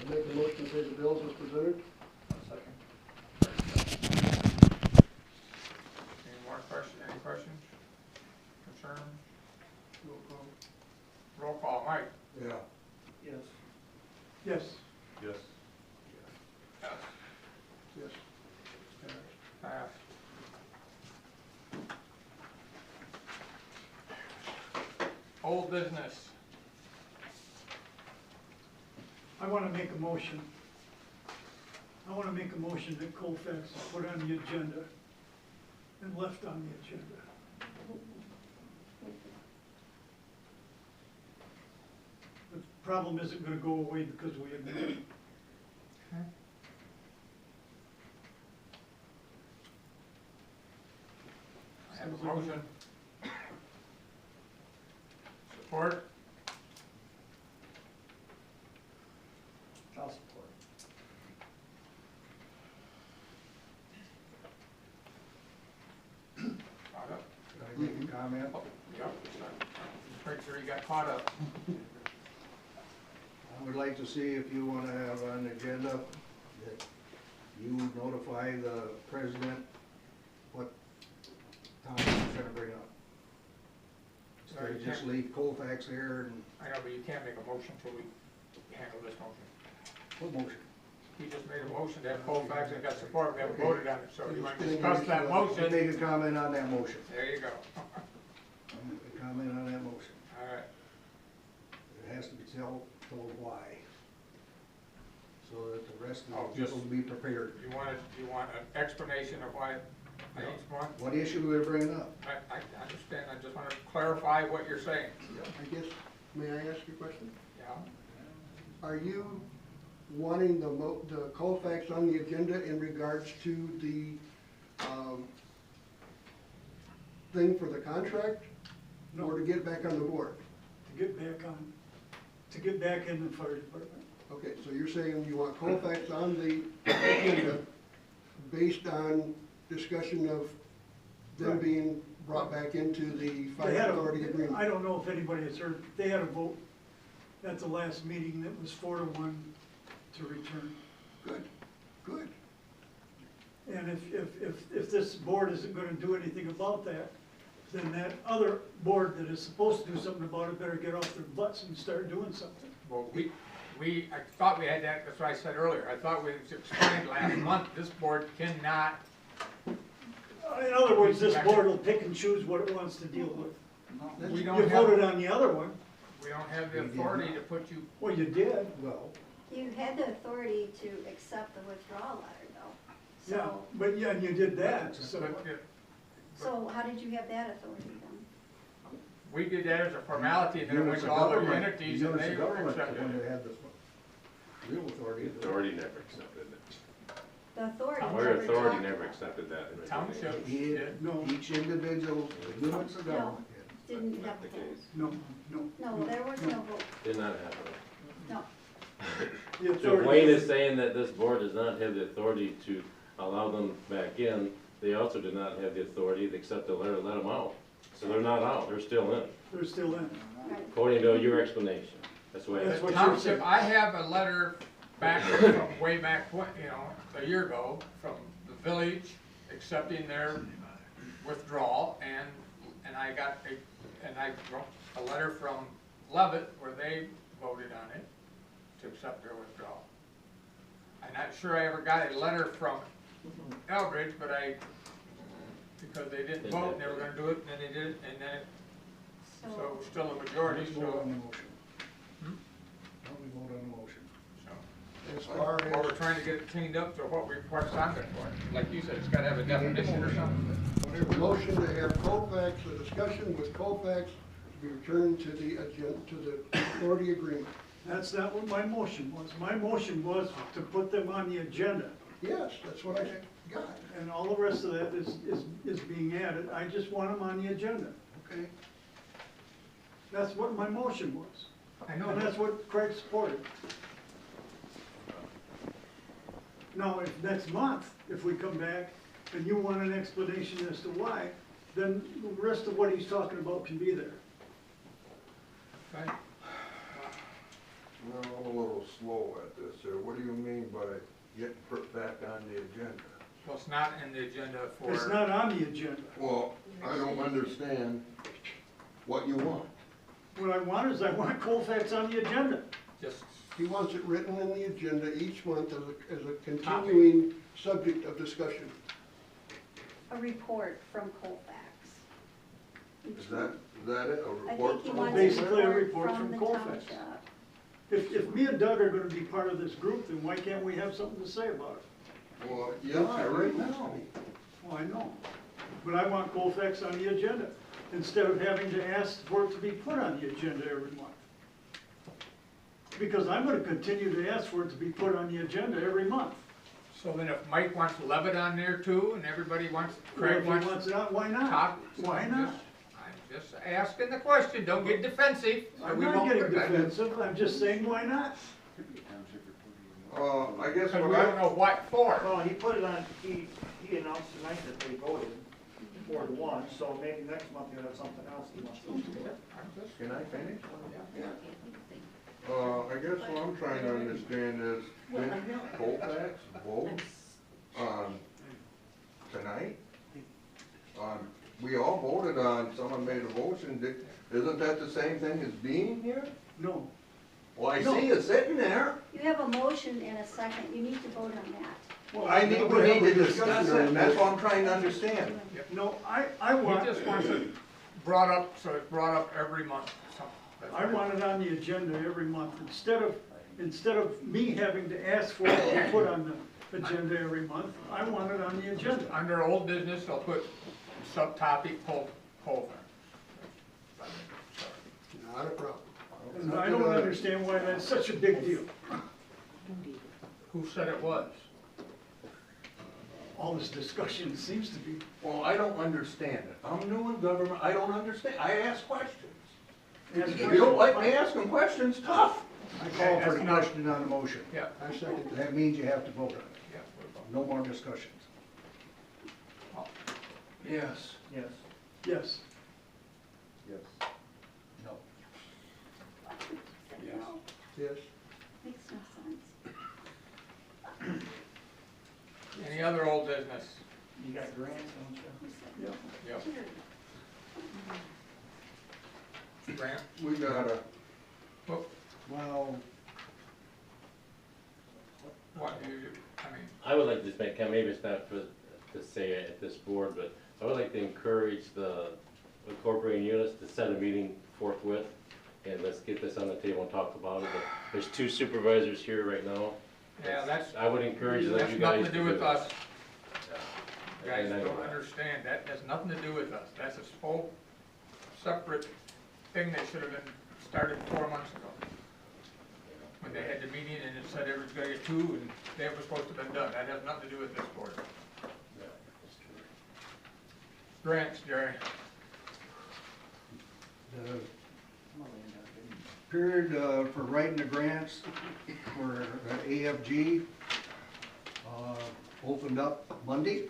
Make a motion to pay the bills as presented. Second. Any more questions, any questions, concerns? Roll call, Mike? Yeah. Yes. Yes. Yes. Yes. Yes. Pass. Old business. I want to make a motion. I want to make a motion that Colfax is put on the agenda and left on the agenda. The problem isn't going to go away because we admit it. I have a motion. Support? I'll support. Caught up? Can I make a comment? Yep. Make sure you got caught up. I would like to see if you want to have on the agenda that you notify the president what topic you're gonna bring up. Instead of just leave Colfax here and, I know, but you can't make a motion till we handle this motion. what motion? He just made a motion to have Colfax and got support, we haven't voted on it, so you want to discuss that motion? Make a comment on that motion. There you go. Make a comment on that motion. All right. It has to be told why. So that the rest Oh, of the people will be prepared. You want an explanation of why each one? What issue we're bringing up? I understand, I just want to clarify what you're saying. I guess, may I ask you a question? Yeah? Are you wanting the Colfax on the agenda in regards to the, thing for the contract? No. Or to get back on the board? To get back in the fire department. Okay, so you're saying you want Colfax on the agenda based on discussion of them Right. being brought back into the They fire had authority I agreement? don't know if anybody has heard, they had a vote at the last meeting that was 4-1 to return. Good, good. And if this board isn't gonna do anything about that, then that other board that is supposed to do something about it better get off their butts and start doing something. Well, I thought we had that, that's what I said earlier, I thought we explained last month, this board cannot, In other words, this board will pick and choose what it wants to deal with. we You don't voted have, on the other one. we don't have the authority to put you, Well, you did. Well, You had the authority to accept the withdrawal letter, though. Yeah, So, but yeah, and you did that, so. but so how did you have that authority then? we did that as a formality, and then it went units to of all the government, entities, and units they of government, the accepted one it. that had the real authority. The authority never accepted it. The authority Our Our never authority talked never about it. accepted that. in the Township. beginning. did. No, Each individual units of No. government. Didn't Not have the a vote. case. no, no. No, there was no vote, Did not happen. no. The So if authority- Wayne is saying that this board does not have the authority to allow them back in, they also did not have the authority to accept the letter and let them out. So they're not out, they're still in, They're still in. Right. according to your explanation. That's the way That's I what The you're township, saying. I have a letter back from way back, a year ago, from the village accepting their withdrawal, and I wrote a letter from Levitt where they voted on it to accept their withdrawal. I'm not sure I ever got a letter from Eldridge, but because they didn't vote, and they were gonna do it, and then they did, and then, so So, it was still a majority, Let's vote so. on the motion. Hmm? Now we vote on the motion. so. As far Well, we're as, trying to get it cleaned up to what what's on there for. Like you said, it's gotta have a definition or something. there's a motion to have Colfax, a discussion with Colfax to be returned to the agenda, to the authority agreement. That's not what my motion was. My motion was to put them on the agenda. Yes, that's what I got. And all the rest of that is being added. I just want them on the agenda. Okay. That's what my motion was. I know, And that's what Craig supported. Now, if next month, if we come back and you want an explanation as to why, then the rest of what he's talking about can be there. okay. Well, I'm a little slow at this here. What do you mean by getting put back on the agenda? Well, it's not in the agenda for. It's not on the agenda. Well, I don't understand what you want. What I want is I want Colfax on the agenda. Just, He wants it written in the agenda each month as a continuing subject of discussion. A report from Colfax. Is that it? A I report think he from- wants a Basically a report report from from the Colfax. township. If me and Doug are gonna be part of this group, then why can't we have something to say about it? Well, yeah, right now. Well, I know, but I want Colfax on the agenda, instead of having to ask for it to be put on the agenda every month. Because I'm gonna continue to ask for it to be put on the agenda every month. so then if Mike wants Levitt on there too, and everybody wants, Or Craig if he wants wants it out, why not? top. Why not? I'm just asking the question, don't get defensive. so I'm we not won't getting forget. defensive, I'm just saying, why not? I guess Because what we don't know what for. Well, he put it on, he announced tonight that they voted 4-1, so maybe next month he'll have something else he wants to do. Can I finish? I guess what I'm trying to understand is, did Colfax vote on tonight? We all voted on, someone made a motion, isn't that the same thing as being here? No, Well, I see you sitting there. You have a motion and a second, you need to vote on that. well, We need to discuss it, that's what I'm trying to understand. no, I He want, just wants it brought up, so it's brought up every month. So that's I want it on the agenda every month, instead of me having to ask for it to be put on the agenda every month, I want it on the agenda. Under old business, I'll put subtopic Colfax. Not a problem. And I don't understand why that's such a big deal. Who said it was? All this discussion seems to be. Well, I don't understand it. I'm new in government, I don't understand. I ask questions. If you don't like me asking questions, tough. I call for that's the not- question on the motion. Yeah, I second that. That means you have to vote on it. yeah. we're about- No more discussions. Yes. Yes. Yes, Yes. No. Yes. No, Yes. makes no sense. Any other old business? You got grants, don't you? Who said yeah. Yep. no? Grant? We gotta, Well, What do you, I mean, I would like to just make, maybe it's not for, to say it at this board, but I would like to encourage the incorporating units to set a meeting forthwith, and let's get this on the table and talk about it. But there's 2 supervisors here right now. yeah, that's, I would encourage you that's guys. nothing to do with us. Yeah. Guys And I- don't understand, that has nothing to do with us. That's a whole separate thing that should have been started 4 months ago. When they had the meeting and it said everyone's gonna get 2 and they were supposed to have been done. That has nothing to do with this board. Grants, Jerry. the period for writing the grants for AFG opened up Monday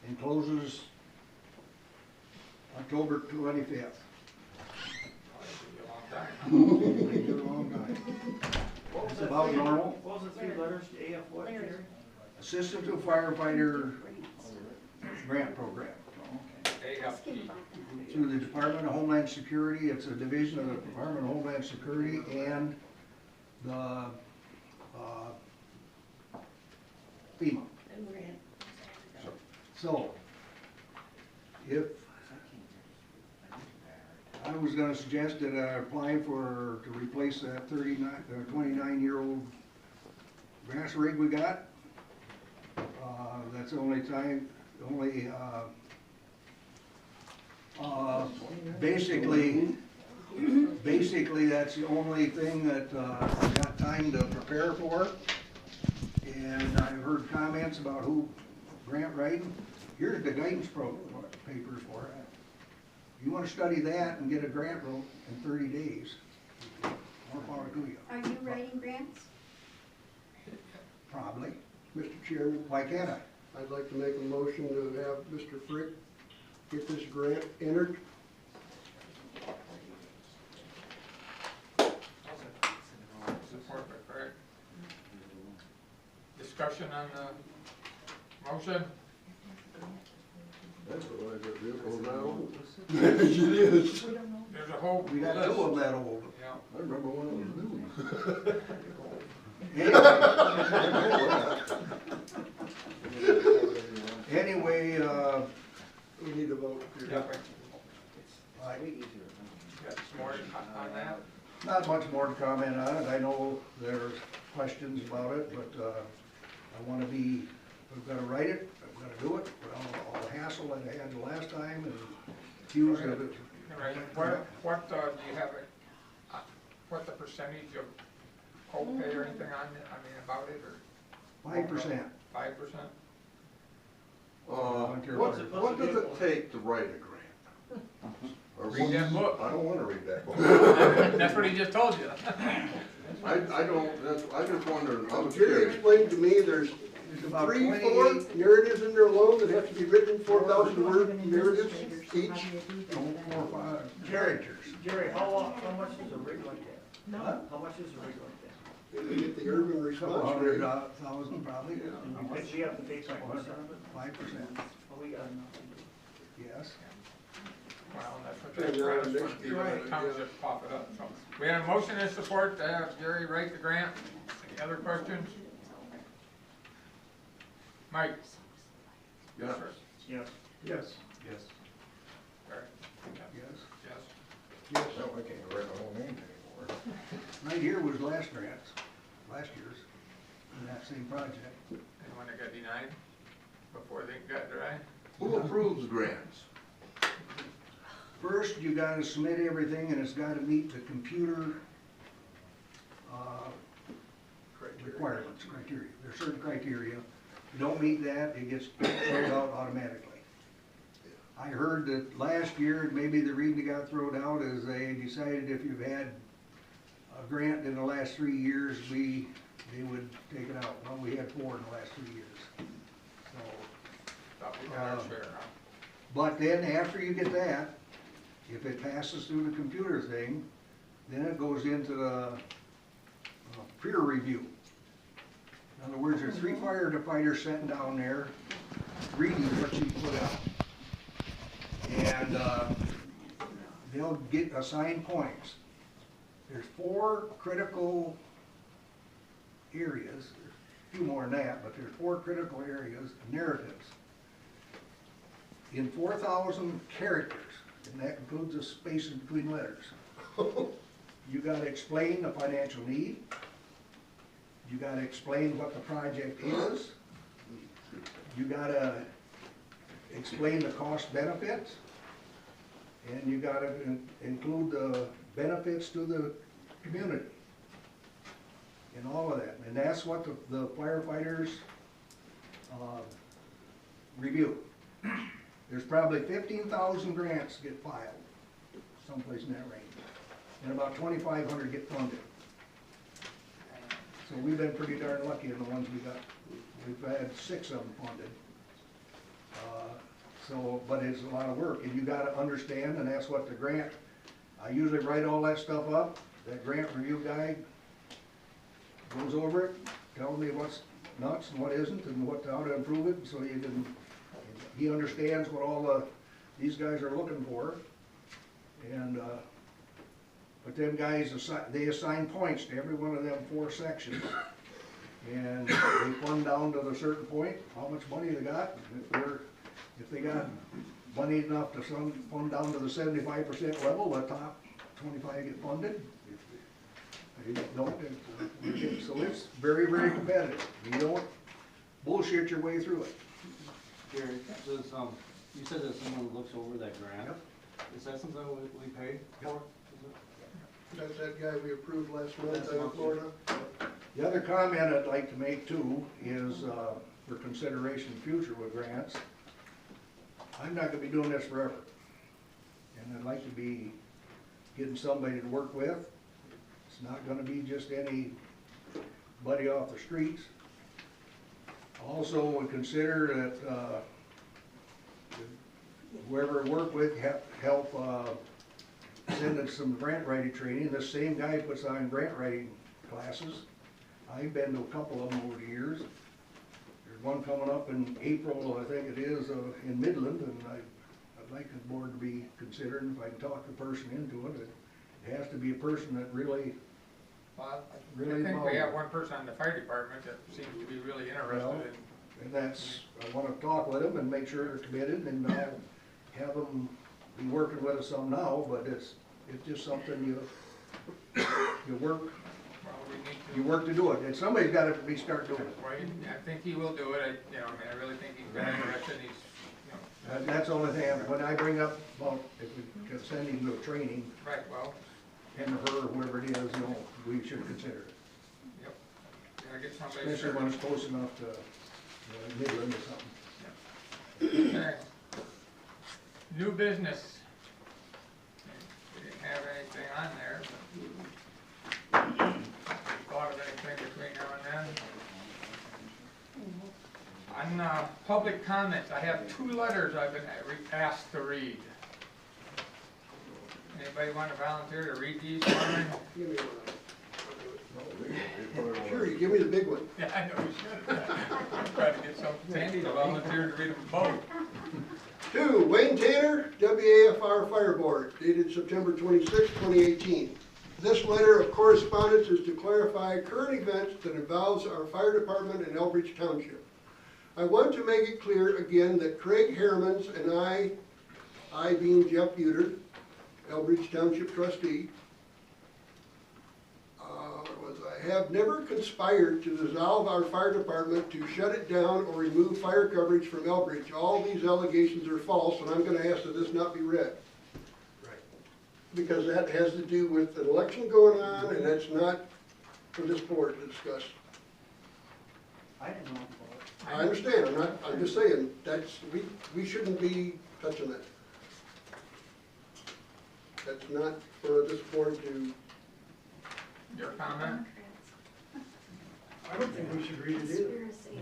and closes October 25th. A long time. It's a long time. What was It's that about three- normal. What was the 3 letters, AF what, Jerry? Assistant to Firefighter Grant Program. Ask him AFG. about that. Through the Department of Homeland Security, it's a division of the Department of Homeland Security and the FEMA. So, if, I was gonna suggest that I apply to replace that 29-year-old grass rig we got. That's the only time, basically, that's the only thing that I got time to prepare for. And I've heard comments about who grant writing. Here's the guidance papers for it. You wanna study that and get a grant wrote in 30 days, more power to you, Are you writing grants? probably. Mr. Chairman, Why can't I? I'd like to make a motion to have Mr. Frick get this grant entered. discussion on the motion? That's what I got vehicles now. It is. There's a whole We got two list. of them that old. Yeah. I remember when it was new. Anyway, We need to vote. Yeah. I- Got some more on that? not much more to comment on it. I know there's questions about it, but, I wanna be, I've gotta write it, I've gotta do it, without all the hassle that I had the last time and accused of it. All right, what, do you have, what the percentage of co-pay or anything on it, I mean, about it, or 5%. 5%? What does it take to write a grant? Or Read that book. I don't wanna read that book. That's what he just told you. I don't, I just wondered, I was Jerry curious. explained to me there's About 3, 4 28. narratives in there alone that have to be written, 4,000 word narratives each. 4 or 5 Jerry, characters. Jerry, how much is a rig like that? Huh? How much is a rig like that? They get the urban Couple response hundred rate. thousand probably. Did we have to pay 5% of it? 5%, Well, we got enough. yes. Well, that's what Yeah, that you're grant is right. for, you let the township pop it up, so. We have a motion and support to have Jerry write the grant. Any other questions? Mike? Yes. sir. Yes. Yes. Yes. Barry? Yes. Yes. Yes. No, I can't write my own name anymore. Right here was last grants, last year's, in that same project. Anyone that got denied before they got dry? Who approves grants? First, you gotta submit everything and it's gotta meet the computer, requirements, criteria. There's certain criteria. If you don't meet that, it gets thrown out automatically. I heard that last year, maybe the reason it got thrown out is they decided if you've had a grant in the last 3 years, they would take it out. Well, we had 4 in the last 3 years. So, Thought we got our share, huh? but then after you get that, if it passes through the computer thing, then it goes into the peer review. In other words, there's 3 firefighters sitting down there reading what you put out. And they'll get assigned points. There's 4 critical areas, there's a few more than that, but there's 4 critical areas, narratives. In 4,000 characters, and that includes the space in between letters. You gotta explain the financial need. You gotta explain what the project is. You gotta explain the cost benefits. And you gotta include the benefits to the community. And all of that. And that's what the firefighters review. There's probably 15,000 grants get filed, someplace in that range. And about 2,500 get funded. So we've been pretty darn lucky in the ones we got. We've had 6 of them funded. But it's a lot of work, and you gotta understand, and that's what the grant, I usually write all that stuff up. That grant review guy goes over it, tells me what's nuts and what isn't, and how to improve it, so you can, he understands what these guys are looking for. And, but them guys, they assign points to every one of them 4 sections. And they fund down to a certain point, how much money they got. If they got money enough to fund down to the 75% level, the top 25 get funded. If they don't, so it's very, very competitive. You don't bullshit your way through it. Gary, does, you said that someone looks over that grant. Yep. Is that something we pay for? That's that guy we approved last month Last out of month, Florida. The other comment I'd like to make too is, for consideration in future with grants, I'm not gonna be doing this forever. And I'd like to be getting somebody to work with. It's not gonna be just anybody off the streets. Also, would consider that, whoever I work with, help send us some grant writing training. This same guy puts on grant writing classes. I've been to a couple of them over the years. one coming up in April, I think it is, in Midland, and I'd like the board to be considering if I can talk the person into it. It has to be a person that really, Well, I Really think we involved. have one person on the fire department that seems to be really Well, interested in. and that's, I wanna talk with them and make sure they're committed, and I'll have them be working with us some now, but it's just something you work, Well, we need to. you work to do it, and somebody's gotta be start doing it. Right, I think he will do it, I really think he's been interested, he's, That's the only thing, when I bring up about if we could send him to a training, right, well, him or her, whoever it is, we should consider it. yep, gotta get somebody. Especially when it's close enough to Midland or something. Okay. New business. We didn't have anything on there, but thought of anything between now and then. On public comments, I have 2 letters I've been asked to read. Anybody want to volunteer to read these for me? Give me one. Sure, you give me the big one. Yeah, I know you should. I'm trying to get some Sandy to volunteer to read them both. 2, Wayne Tanner, WAFR Fireboard, dated September 26, 2018. This letter of correspondence is to clarify current events that involves our fire department in Elbridge Township. I want to make it clear again that Craig Harrimans and I being Jeff Buter, Elbridge Township trustee, have never conspired to dissolve our fire department, to shut it down, or remove fire coverage from Elbridge. All these allegations are false, and I'm gonna ask that this not be read. Right. Because that has to do with an election going on, and that's not for this board to discuss. I didn't know about it. I understand, I'm just saying, we shouldn't be touching that. That's not for this board to, Your comment? I don't think we should read it either. Conspiracy.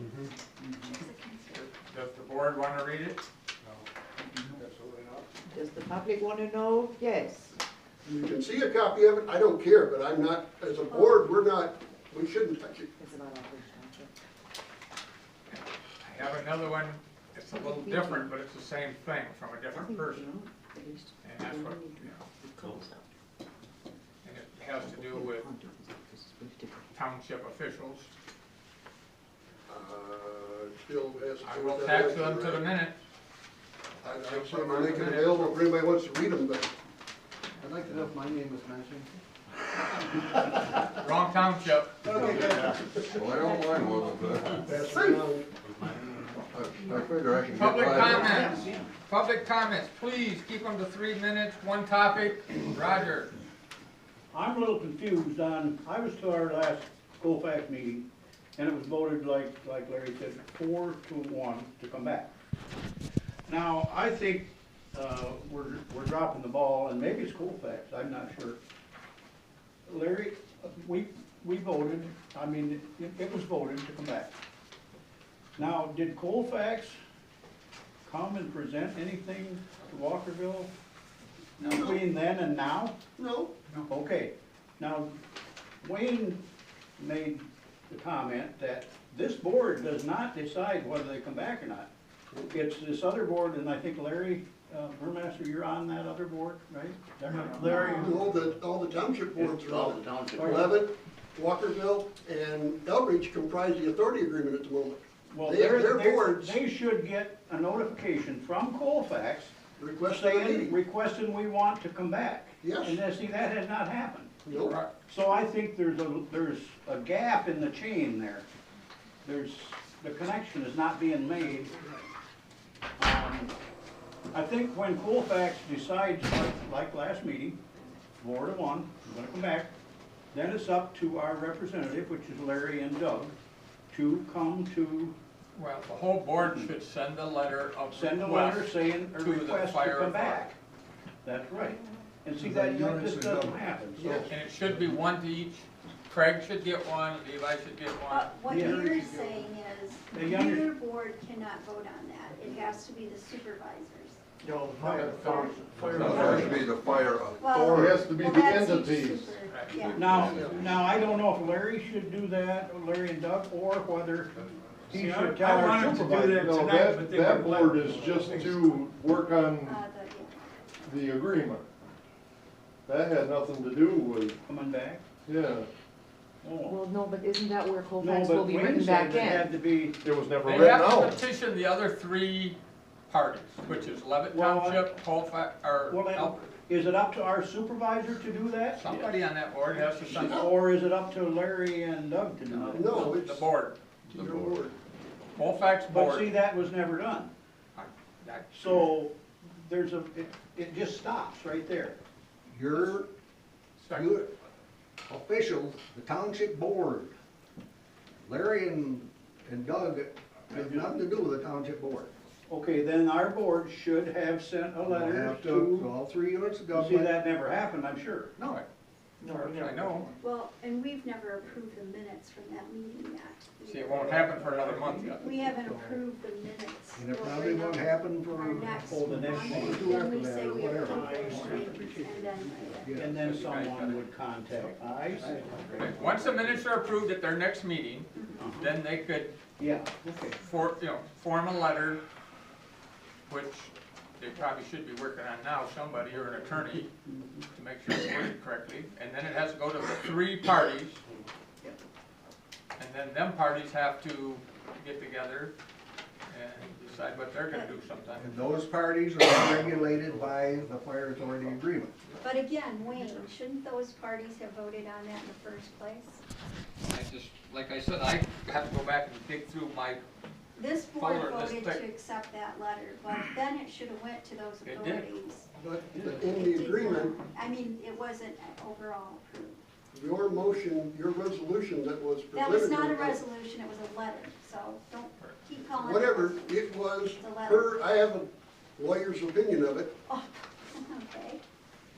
Does the board want to read it? Does the public want to know? Yes. you can see a copy of it, I don't care, but I'm not, as a board, we shouldn't touch it. It's about Elbridge Township. I have another one, it's a little different, but it's the same thing from a different person. And that's what, and it has to do with township officials. Still has. I will tax them to the minute. I'd say we'll make it available if anybody wants to read them, but I'd like to know if my name was mentioned. Wrong township. Well, I don't mind wasn't pass it around. I figure I can get Public by. comments, public comments, please keep them to 3 minutes, one topic. Roger. I'm a little confused on, I was to our last Colfax meeting, and it was voted like Larry said, 4-1 to come back. Now, I think, we're dropping the ball, and maybe it's Colfax, I'm not sure. Larry, we voted, I mean, it was voted to come back. Now, did Colfax come and present anything to Walkerville between then and now? No, Okay, now, Wayne made the comment that this board does not decide whether they come back or not. It's this other board, and I think Larry, Burmaster, you're on that other board, right? Is that right? Larry? all the township boards are All on the it. township. Levitt, Walkerville, and Elbridge comprise the authority agreement at the moment. Well, Their boards they should get a notification from Colfax request a saying, meeting. requesting we want to come back. Yes. And then, see, that has not happened. Nope. Right. So I think there's a gap in the chain there. The connection is not being made. I think when Colfax decides, like last meeting, 4-1, we're gonna come back, then it's up to our representative, which is Larry and Doug, to come to, Well, the whole board should send a letter of send a letter request. saying, a to the request to fire come back. That's right. And see, that just doesn't happen, so. Yes. And it should be one to each. Craig should get one, Levi should get one. What Yeah. you're saying is, The younger- your board cannot vote on that. It has to be the supervisors. No, the fire authority. It has to be the fire Well, authority. has to be the entities. Right. Yeah. Now I don't know if Larry should do that, or Larry and Doug, or whether He See, should I tell our wanted to do supervisor. that No, tonight, but they that wouldn't let board me. is just to work on Yeah. the agreement. That had nothing to do with, Coming back? yeah, Oh. Well, no, but isn't that where No, Colfax but will be Wayne written said back it had in? to be, it was never They written have to out. petition the other three parties, which is Levitt Well, Township, Colfax, or well, then, Alfred. is it up to our supervisor to do that? Somebody on that board has to send Or is it up to Larry and Doug to do that? No, the it's board. your board. Colfax But see, board. that was never done. That- So, there's a, it just stops right there. Your, Second. you officials, the township board, Larry and Doug have nothing to do with the township board. Okay, then our board should have sent a They'll letter have to, all three units of see, government. that never happened, I'm sure. No, I know. Well, and we've never approved the minutes from that meeting yet. See, it won't happen for another month yet. We haven't approved the minutes. and it We'll probably bring won't them happen for our next Oh, the next month, one. Two then after we that say or we whatever. approve those things, and then. Yeah. And then someone would contact, I see. Okay, once the minutes are approved at their next meeting, then they could Yeah, okay. form a letter, which they probably should be working on now, somebody or an attorney, to make sure it's worded correctly, and then it has to go to the three parties. And then them parties have to get together and decide what they're gonna do sometime. And those parties are regulated by the fire authority agreement. But again, Wayne, shouldn't those parties have voted on that in the first place? I just, like I said, I have to go back and dig through my, This board Follow this voted to thing. accept that letter, but then it should have went to those It did. authorities. But in the agreement, I mean, it wasn't overall approved. your motion, your resolution that was That presented. was not a to- resolution, it was a letter, so don't keep calling it. Whatever, it was The letter. I have a lawyer's opinion of it, Oh, okay.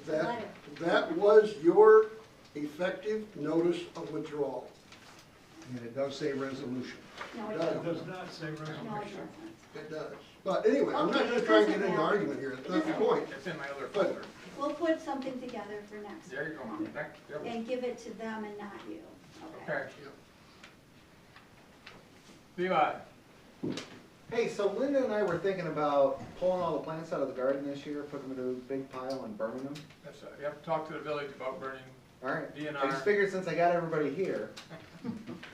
The that, letter. that was your effective notice of withdrawal. And it does say resolution. No, it Does. It doesn't. does not say No, it resolution. doesn't. It does. But anyway, I'm not Okay, gonna it try and doesn't get into matter. argument here, that's not the point. it's in my other But- folder. We'll put something together for next There you go. month That was- and give it to them and not you. Okay. Levi, Hey, so Linda and I were thinking about pulling all the plants out of the garden this year, putting them in a big pile and burning them. that's, you have to talk to the village about burning, Alright, I DNR. just figured since I got everybody here,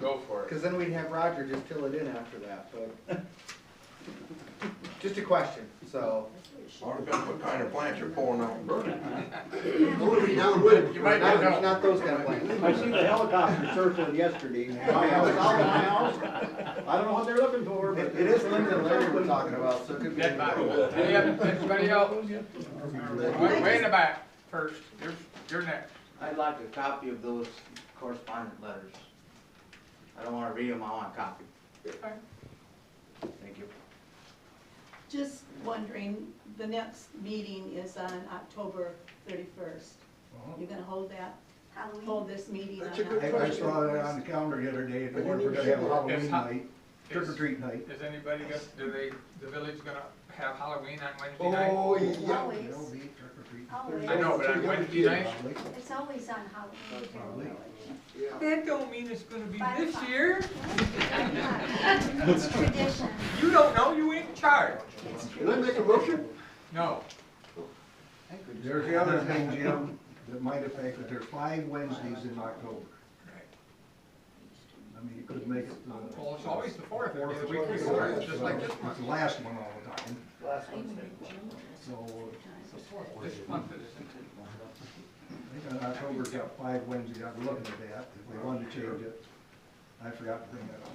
Go for it. cause then we'd have Roger just till it in after that, but. Just a question, so. all depends what kind of plants you're pulling out and burning. Only downwind. You might not know. Not those kind of plants. I seen the helicopter circling yesterday, my house, out of my house. I don't know what they're looking for, but. It is Linda and Larry we're talking about, so it could be. Dead body. Anybody else? Way in the back first. You're next. I'd like a copy of those correspondent letters. I don't wanna read them, I want a copy. Thank you. Just wondering, the next meeting is on October 31st. You're gonna hold Halloween. this meeting on That's a good I October saw that on the calendar the other day, if they weren't gonna have a Halloween night, trick or treat night. Is anybody the village gonna have Halloween on Wednesday night? Oh, yeah. Always, There'll be trick or treat. always. I know, but on Wednesday night? It's always on Halloween. Probably. Yeah. That don't mean it's gonna be By this the year. It's tradition. You don't know, you ain't in charge. Can I make a motion? No. There's the other thing, Jim, that might affect it, there's 5 Wednesdays in October. I mean, you could make it Well, it's always the fourth, the it'll be the fourth week or before, fifth, just like this it's month. the last one all the time, Last Wednesday. so This month it isn't. I think October's got 5 Wednesdays, I was looking at that, if we wanted to change it. I forgot to bring that up.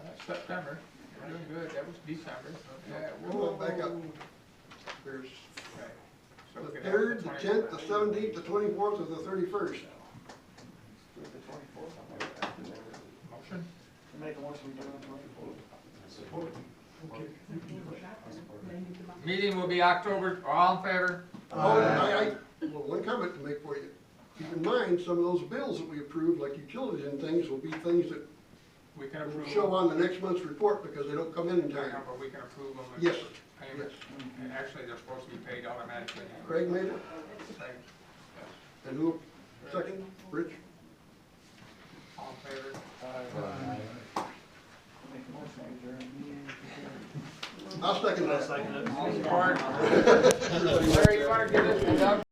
That's September. You're doing good. That was December. Yeah, We'll back up. There's Right. So we the could have 3rd, the 20th. 10th, the 17th, the 24th, or the 31st. Motion? Make a motion to do it on 24th. Meeting will be October, all in favor? Oh, well, one comment to make for you. Keep in mind, some of those bills that we approve, like utilities and things, will be things that We can will approve. show them. on the next month's report because they don't come in I know, time. but we can approve them. Yes, Payments. And actually, they're supposed to be paid automatically. Craig made it? And who, second, Rich? All in favor? Make a motion to adjourn. I'll second that. All support? Larry, you wanna get it done?